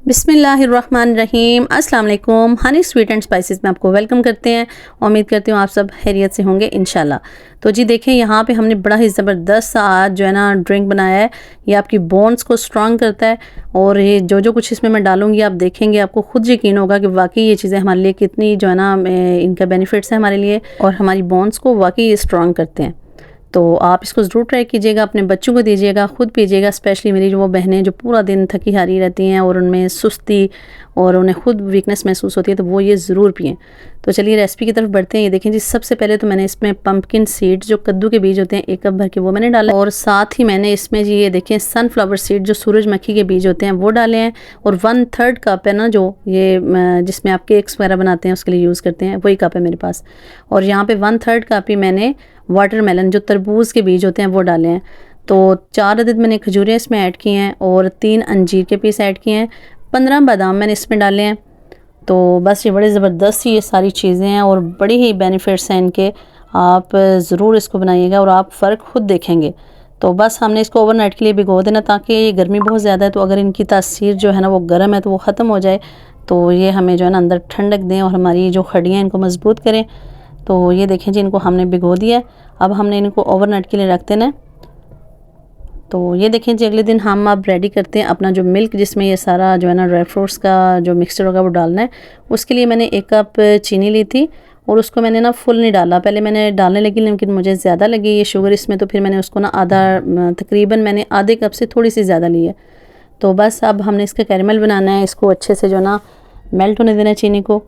बिस्मिल्लाहिर्रहमानिर्रहीम अस्सलाम वालेकुम। हनी स्वीट एंड स्पाइसेस में आपको वेलकम करते हैं। उम्मीद करती हूँ आप सब खैरियत से होंगे इंशाल्लाह। तो जी देखें, यहाँ पे हमने बड़ा ही ज़बरदस्त सा आज जो है ना ड्रिंक बनाया है। ये आपकी बोन्स को स्ट्रॉन्ग करता है और ये जो कुछ इसमें मैं डालूँगी आप देखेंगे, आपको खुद यकीन होगा कि वाकई ये चीज़ें हमारे लिए कितनी जो है ना इनका बेनिफिट्स है हमारे लिए, और हमारी बोन्स को वाकई ये स्ट्रॉन्ग करते हैं। तो आप इसको ज़रूर ट्राई कीजिएगा, अपने बच्चों को दीजिएगा, ख़ुद पीजिएगा। स्पेशली मेरी जो वो बहनें जो पूरा दिन थकी हारी रहती हैं और उनमें सुस्ती और उन्हें खुद वीकनेस महसूस होती है, तो वो ये ज़रूर पिएँ। तो चलिए रेसिपी की तरफ बढ़ते हैं। ये देखें जी, सबसे पहले तो मैंने इसमें पंपकिन सीड्स जो कद्दू के बीज होते हैं 1 कप भर के वो मैंने डाला, और साथ ही मैंने इसमें जी ये देखें सनफ्लावर सीड जो सूरजमुखी के बीज होते हैं वो डाले हैं, और 1/3 कप है ना जो ये जिसमें आप केक्स वगैरह बनाते हैं उसके लिए यूज़ करते हैं, वही कप है मेरे पास। और यहाँ पे 1/3 कप ही मैंने वाटरमेलन जो तरबूज के बीज होते हैं वो डाले हैं। तो 4 अदद मैंने खजूरें इसमें ऐड की हैं और 3 अंजीर के पीस ऐड किए हैं। 15 बादाम मैंने इसमें डाले हैं। तो बस ये बड़े ज़बरदस्त ये सारी चीज़ें हैं और बड़ी ही बेनिफिट्स हैं इनके। आप ज़रूर इसको बनाइएगा और आप फ़र्क खुद देखेंगे। तो बस हमने इसको ओवरनाइट के लिए भिगो देना, ताकि गर्मी बहुत ज़्यादा है तो अगर इनकी तासीर जो है ना वो गर्म है तो वो ख़त्म हो जाए, तो ये हमें जो है ना अंदर ठंडक दें और हमारी जो हड्डियाँ इनको मज़बूत करें। तो ये देखें जी, इनको हमने भिगो दिया। अब हमने इनको ओवरनाइट के लिए रख देना है। तो ये देखें जी, अगले दिन हम अब रेडी करते हैं अपना जो मिल्क, जिसमें ये सारा जो है ना ड्राई फ्रूट्स का जो मिक्सचर होगा वो डालना है। उसके लिए मैंने 1 कप चीनी ली थी और उसको मैंने ना फुल नहीं डाला, पहले मैंने डालने लगी लेकिन मुझे ज़्यादा लगी ये शुगर इसमें, तो फिर मैंने उसको ना तकरीबन मैंने आधे कप से थोड़ी सी ज़्यादा ली है। तो बस अब हमने इसका कैरेमल बनाना है, इसको अच्छे से जो ना मेल्ट होने देना है चीनी को।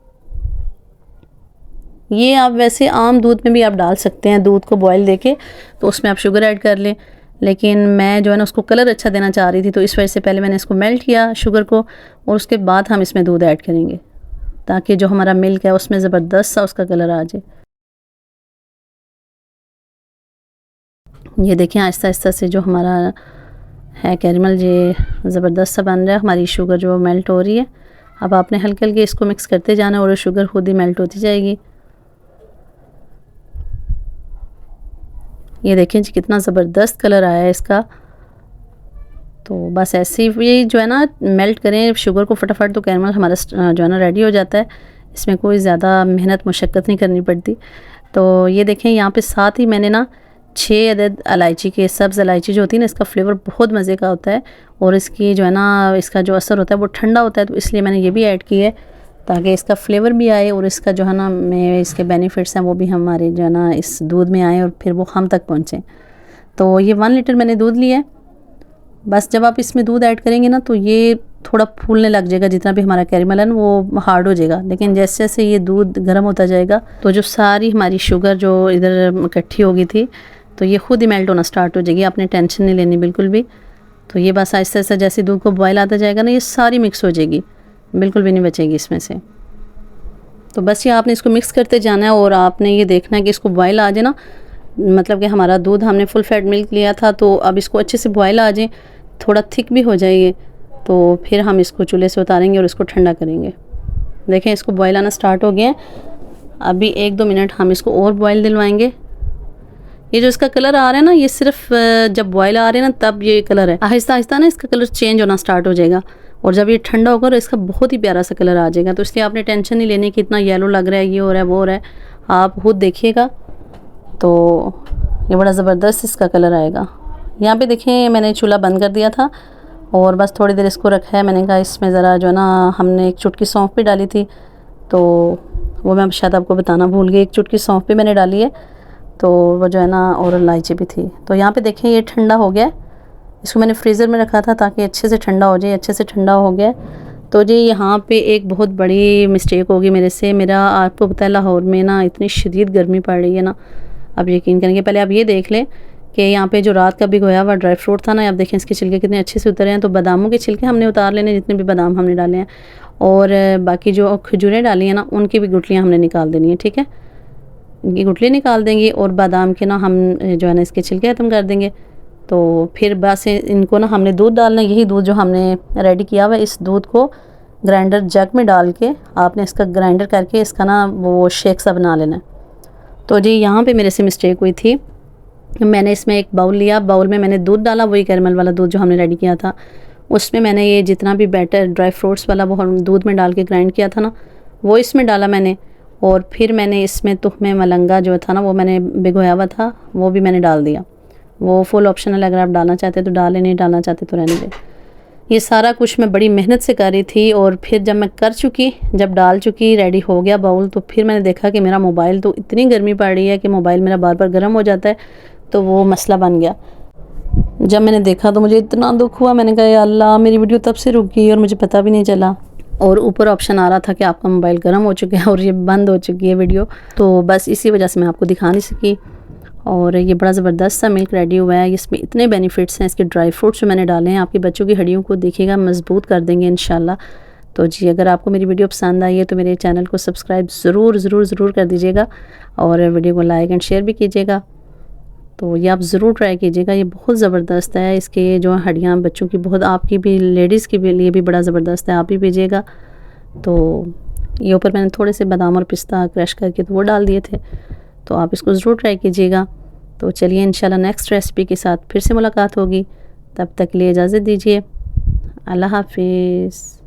ये आप वैसे आम दूध में भी आप डाल सकते हैं, दूध को बॉयल देके तो उसमें आप शुगर ऐड कर लें, लेकिन मैं जो है ना उसको कलर अच्छा देना चाह रही थी, तो इस वजह से पहले मैंने इसको मेल्ट किया शुगर को, और उसके बाद हम इसमें दूध ऐड करेंगे ताकि जो हमारा मिल्क है उसमें ज़बरदस्त सा उसका कलर आ जाए। ये देखें आहिस्ता आहिस्ता से जो हमारा है कैरेमल ये ज़बरदस्त सा बन रहा है, हमारी शुगर जो मेल्ट हो रही है। अब आपने हल्के हल्के इसको मिक्स करते जाना और शुगर खुद ही मेल्ट होती जाएगी। ये देखें जी कितना ज़बरदस्त कलर आया है इसका। तो बस ऐसे ही ये जो है ना मेल्ट करें शुगर को फटाफट, तो कैरेमल हमारा जो है ना रेडी हो जाता है। इसमें कोई ज़्यादा मेहनत मुशक्क़त नहीं करनी पड़ती। तो ये देखें यहाँ पे साथ ही मैंने ना 6 अदद इलायची के, सब्ज़ इलायची जो होती है ना, इसका फ्लेवर बहुत मज़े का होता है और इसकी जो है ना इसका जो असर होता है वो ठंडा होता है, तो इसलिए मैंने ये भी ऐड की है ताकि इसका फ्लेवर भी आए और इसका जो है ना इसके बेनिफिट्स हैं वो भी हमारे जो है ना इस दूध में आए और फिर वो हम तक पहुँचें। तो ये 1 लीटर मैंने दूध लिया है। बस जब आप इसमें दूध ऐड करेंगे ना तो ये थोड़ा फूलने लग जाएगा, जितना भी हमारा कैरेमल है ना वो हार्ड हो जाएगा, लेकिन जैसे जैसे ये दूध गर्म होता जाएगा तो जो सारी हमारी शुगर जो इधर इकट्ठी हो गई थी तो ये खुद ही मेल्ट होना स्टार्ट हो जाएगी। आपने टेंशन नहीं लेनी बिल्कुल भी। तो ये बस आहिस्ता आहिस्ता जैसे दूध को बॉयल आता जाएगा ना ये सारी मिक्स हो जाएगी, बिल्कुल भी नहीं बचेगी इसमें से। तो बस ये आपने इसको मिक्स करते जाना है और आपने ये देखना है कि इसको बॉयल आ जाए ना, मतलब कि हमारा दूध हमने फुल फैट मिल्क लिया था, तो अब इसको अच्छे से बॉयल आ जाए, थोड़ा थिक भी हो जाएगी, तो फिर हम इसको चूल्हे से उतारेंगे और इसको ठंडा करेंगे। देखें इसको बॉयल आना स्टार्ट हो गया है। अभी 1-2 मिनट हम इसको और बॉयल दिलवाएंगे। ये जो इसका कलर आ रहा है ना, ये सिर्फ जब बॉयल आ रहे हैं ना तब ये कलर है, आहिस्ता आहिस्ता ना इसका कलर चेंज होना स्टार्ट हो जाएगा और जब ये ठंडा होगा तो इसका बहुत ही प्यारा सा कलर आ जाएगा। तो इसलिए आपने टेंशन नहीं लेनी कि इतना येलो लग रहा है, ये हो रहा है वो हो रहा है, आप खुद देखिएगा तो ये बड़ा ज़बरदस्त इसका कलर आएगा। यहाँ पे देखें मैंने चूल्हा बंद कर दिया था और बस थोड़ी देर इसको रखा है। मैंने कहा इसमें ज़रा जो है ना हमने 1 चुटकी सौंफ भी डाली थी, तो वो मैं शायद आपको बताना भूल गई, 1 चुटकी सौंफ भी मैंने डाली है, तो वो जो है ना और इलायची भी थी। तो यहाँ पे देखें ये ठंडा हो गया, इसको मैंने फ्रीज़र में रखा था ताकि अच्छे से ठंडा हो जाए। अच्छे से ठंडा हो गया। तो जी यहाँ पे एक बहुत बड़ी मिस्टेक होगी मेरे से। मेरा आपको पता है लाहौर में ना इतनी शदीद गर्मी पड़ रही है ना, अब यकीन करेंगे। पहले आप ये देख लें कि यहाँ पे जो रात का भिगोया हुआ ड्राई फ्रूट था ना, आप देखें इसके छिलके कितने अच्छे से उतरे हैं। तो बादामों के छिलके हमने उतार लेने, जितने भी बादाम हमने डाले हैं, और बाकी जो खजूरें डाली हैं ना उनकी भी गुठलियाँ हमने निकाल देनी है, ठीक है। इनकी गुठली निकाल देंगे और बादाम के ना हम जो है ना इसके छिलके ख़त्म कर देंगे। तो फिर बस इनको ना हमने दूध डालना है, यही दूध जो हमने रेडी किया हुआ है, इस दूध को ग्राइंडर जग में डाल के आपने इसका ग्राइंडर करके इसका ना वो शेक सा बना लेना है। तो जी यहाँ पे मेरे से मिस्टेक हुई थी, मैंने इसमें एक बाउल लिया, बाउल में मैंने दूध डाला, वही कैरेमल वाला दूध जो हमने रेडी किया था, उसमें मैंने ये जितना भी बैटर ड्राई फ्रूट्स वाला वो हम दूध में डाल के ग्राइंड किया था ना, वो इसमें डाला मैंने। और फिर मैंने इसमें तुख्मे मलंगा जो था ना वो मैंने भिगोया हुआ था, वो भी मैंने डाल दिया। वो फुल ऑप्शनल, अगर आप डालना चाहते तो डालें, नहीं डालना चाहते तो रहने दें। ये सारा कुछ मैं बड़ी मेहनत से कर रही थी। और फिर जब मैं कर चुकी, जब डाल चुकी, रेडी हो गया बाउल, तो फिर मैंने देखा कि मेरा मोबाइल तो इतनी गर्मी पड़ रही है कि मोबाइल मेरा बार बार गर्म हो जाता है, तो वो मसला बन गया। जब मैंने देखा तो मुझे इतना दुख हुआ, मैंने कहा या अल्लाह, मेरी वीडियो तब से रुक गई और मुझे पता भी नहीं चला। और ऊपर ऑप्शन आ रहा था कि आपका मोबाइल गर्म हो चुका है और ये बंद हो चुकी है वीडियो, तो बस इसी वजह से मैं आपको दिखा नहीं सकी। और ये बड़ा ज़बरदस्त सा मिल्क रेडी हुआ है। इसमें इतने बेनिफिट्स हैं, इसके ड्राई फ्रूट्स जो मैंने डाले हैं आपके बच्चों की हड्डियों को देखिएगा मज़बूत कर देंगे इंशाल्लाह। तो जी, अगर आपको मेरी वीडियो पसंद आई है तो मेरे चैनल को सब्सक्राइब ज़रूर कर दीजिएगा और वीडियो को लाइक एंड शेयर भी कीजिएगा। तो ये आप ज़रूर ट्राई कीजिएगा, ये बहुत ज़बरदस्त है। इसके जो हड्डियाँ बच्चों की बहुत, आपकी भी, लेडीज़ के भी लिए भी बड़ा ज़बरदस्त है, आप भी पीजिएगा। तो ये ऊपर मैंने थोड़े से बादाम और पिस्ता क्रश करके तो वो डाल दिए थे, तो आप इसको ज़रूर ट्राई कीजिएगा। तो चलिए इंशाल्लाह नेक्स्ट रेसिपी के साथ फिर से मुलाकात होगी, तब तक के लिए इजाज़त दीजिए। अल्लाह हाफिज़।